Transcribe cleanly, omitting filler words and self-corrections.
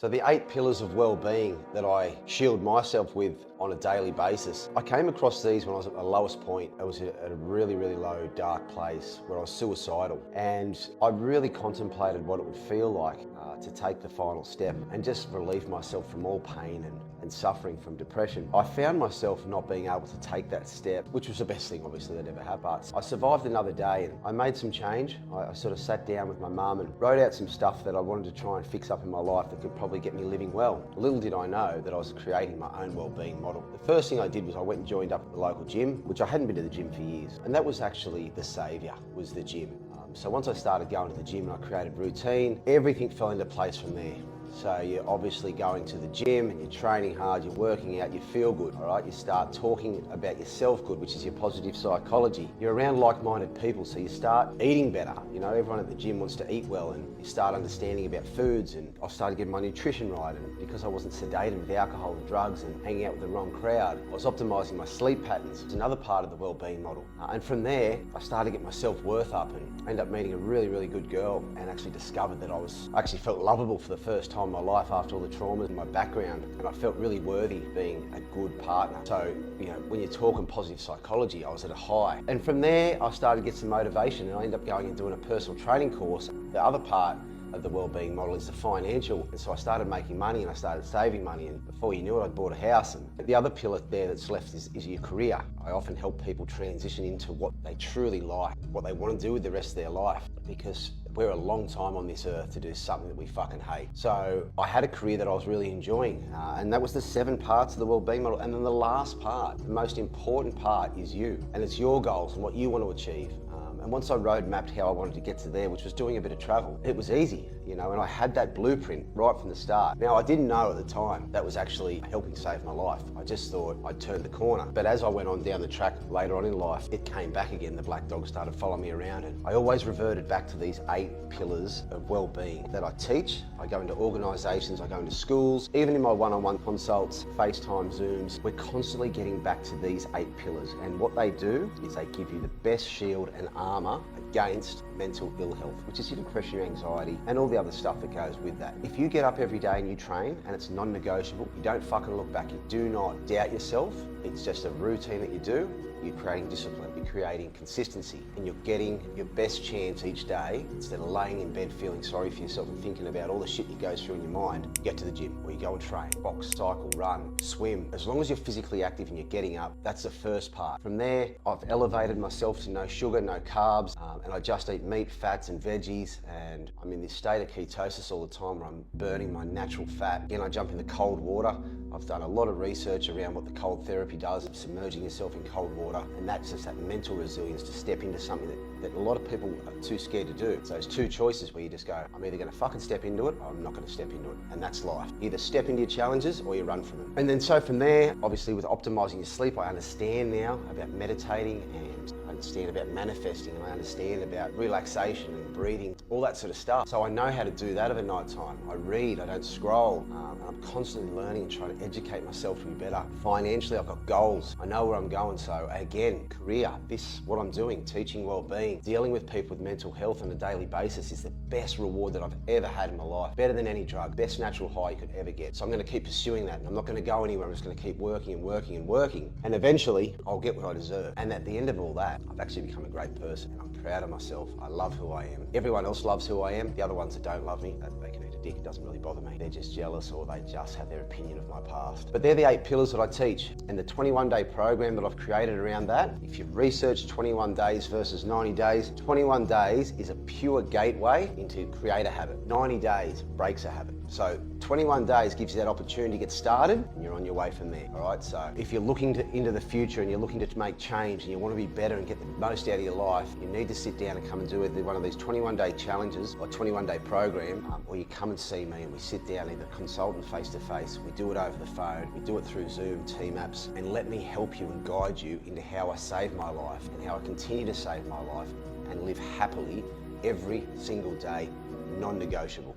So the 8 pillars of well-being that I shield myself with on a daily basis, I came across these when I was at my lowest point. I was at a really, really low, dark place where I was suicidal. And I really contemplated what it would feel like to take the final step and just relieve myself from all pain and suffering from depression. I found myself not being able to take that step, which was the best thing obviously that ever happened. But I survived another day and I made some change. I sort of sat down with my mum and wrote out some stuff that I wanted to try and fix up in my life that could probably get me living well. Little did I know that I was creating my own well-being model. The first thing I did was I went and joined up at the local gym, which I hadn't been to the gym for years. And that was actually the saviour, was the gym. So once I started going to the gym and I created routine, everything fell into place from there. So you're obviously going to the gym and you're training hard, you're working out, you feel good, all right? You start talking about yourself good, which is your positive psychology. You're around like-minded people, so you start eating better. You know, everyone at the gym wants to eat well and you start understanding about foods, and I started getting my nutrition right, and because I wasn't sedated with alcohol and drugs and hanging out with the wrong crowd, I was optimizing my sleep patterns. It's another part of the well-being model. And from there, I started to get my self-worth up and ended up meeting a really, really good girl and actually discovered that I actually felt lovable for the first time in my life after all the traumas in my background, and I felt really worthy being a good partner. So, you know, when you're talking positive psychology, I was at a high. And from there, I started to get some motivation and I ended up going and doing a personal training course. The other part of the wellbeing model is the financial. And so I started making money and I started saving money, and before you knew it, I'd bought a house. And the other pillar there that's left is your career. I often help people transition into what they truly like, what they want to do with the rest of their life, because we're a long time on this earth to do something that we fucking hate. So I had a career that I was really enjoying, and that was the 7 parts of the wellbeing model. And then the last part, the most important part, is you, and it's your goals and what you want to achieve. And once I road mapped how I wanted to get to there, which was doing a bit of travel, it was easy, you know, and I had that blueprint right from the start. Now, I didn't know at the time that was actually helping save my life. I just thought I'd turned the corner. But as I went on down the track later on in life, it came back again. The black dog started following me around, and I always reverted back to these 8 pillars of well-being that I teach. I go into organisations, I go into schools, even in my one-on-one consults, FaceTime, Zooms, we're constantly getting back to these 8 pillars. And what they do is they give you the best shield and armour against mental ill health, which is your depression, your anxiety, and all the other stuff that goes with that. If you get up every day and you train, and it's non-negotiable, you don't fucking look back, you do not doubt yourself, it's just a routine that you do, you're creating discipline, you're creating consistency, and you're getting your best chance each day. Instead of laying in bed feeling sorry for yourself and thinking about all the shit you go through in your mind, you get to the gym, or you go and train, box, cycle, run, swim. As long as you're physically active and you're getting up, that's the first part. From there, I've elevated myself to no sugar, no carbs, and I just eat meat, fats, and veggies, and I'm in this state of ketosis all the time where I'm burning my natural fat. Again, I jump in the cold water. I've done a lot of research around what the cold therapy does, of submerging yourself in cold water, and that's just that mental resilience to step into something that a lot of people are too scared to do. So there's 2 choices where you just go, I'm either going to fucking step into it, or I'm not going to step into it, and that's life. Either step into your challenges or you run from them. And then so from there, obviously with optimizing your sleep, I understand now about meditating, and I understand about manifesting, and I understand about relaxation and breathing, all that sort of stuff. So I know how to do that at night time. I read, I don't scroll. I'm constantly learning and trying to educate myself to be better. Financially, I've got goals. I know where I'm going. So again, career, what I'm doing, teaching well-being, dealing with people with mental health on a daily basis is the best reward that I've ever had in my life. Better than any drug, best natural high you could ever get. So I'm going to keep pursuing that, and I'm not going to go anywhere. I'm just going to keep working and working and working, and eventually I'll get what I deserve. And at the end of all that, I've actually become a great person, and I'm proud of myself. I love who I am. Everyone else loves who I am. The other ones that don't love me, they can eat a dick. It doesn't really bother me. They're just jealous, or they just have their opinion of my past. But they're the 8 pillars that I teach, and the 21-day program that I've created around that. If you've researched 21 days versus 90 days, 21 days is a pure gateway into create a habit. 90 days breaks a habit. So 21 days gives you that opportunity to get started, and you're on your way from there, all right? So if you're looking into the future and you're looking to make change and you want to be better and get the most out of your life, you need to sit down and come and do either one of these 21-day challenges or 21-day program, or you come and see me and we sit down, either consultant face-to-face, we do it over the phone, we do it through Zoom, team apps, and let me help you and guide you into how I save my life and how I continue to save my life and live happily every single day, non-negotiable.